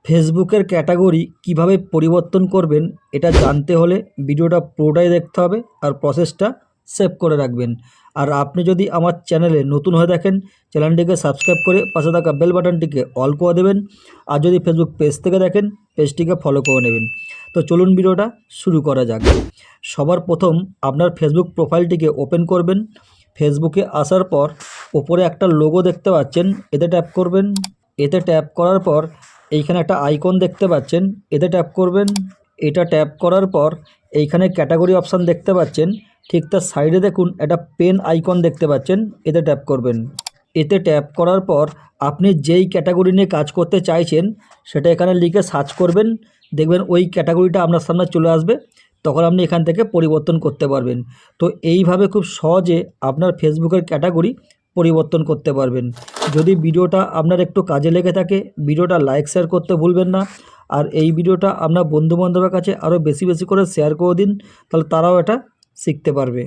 ফেসবুকের ক্যাটাগরি কিভাবে পরিবর্তন করবেন এটা জানতে হলে ভিডিওটা পুরোটাই দেখতে হবে আর প্রসেসটা সেভ করে রাখবেন। আর আপনি যদি আমার চ্যানেলে নতুন হয়ে থাকেন, চ্যানেলটিকে সাবস্ক্রাইব করে পাশে থাকা বেল বাটনটিকে অল করে দেবেন। আর যদি ফেসবুক পেজ থেকে দেখেন, পেজটিকে ফলো করে নেবেন। তো চলুন ভিডিওটা শুরু করা যাক। সবার প্রথম আপনার ফেসবুক প্রোফাইলটিকে ওপেন করবেন। ফেসবুকে আসার পর ওপরে একটা লোগো দেখতে পাচ্ছেন, এতে ট্যাপ করবেন। এতে ট্যাপ করার পর এইখানে একটা আইকন দেখতে পাচ্ছেন, এতে ট্যাপ করবেন। এটা ট্যাপ করার পর এইখানে ক্যাটাগরি অপশান দেখতে পাচ্ছেন, ঠিক তার সাইডে দেখুন একটা পেন আইকন দেখতে পাচ্ছেন, এতে ট্যাপ করবেন। এতে ট্যাপ করার পর আপনি যেই ক্যাটাগরি নিয়ে কাজ করতে চাইছেন সেটা এখানে লিখে সার্চ করবেন, দেখবেন ওই ক্যাটাগরিটা আপনার সামনে চলে আসবে। তখন আপনি এখান থেকে পরিবর্তন করতে পারবেন। তো এইভাবে খুব সহজে আপনার ফেসবুকের ক্যাটাগরি পরিবর্তন করতে পারবেন। যদি ভিডিওটা আপনার একটু কাজে লেগে থাকে, ভিডিওটা লাইক শেয়ার করতে ভুলবেন না। আর এই ভিডিওটা আপনার বন্ধুবান্ধবের কাছে আরও বেশি বেশি করে শেয়ার করে দিন, তাহলে তারাও এটা শিখতে পারবে।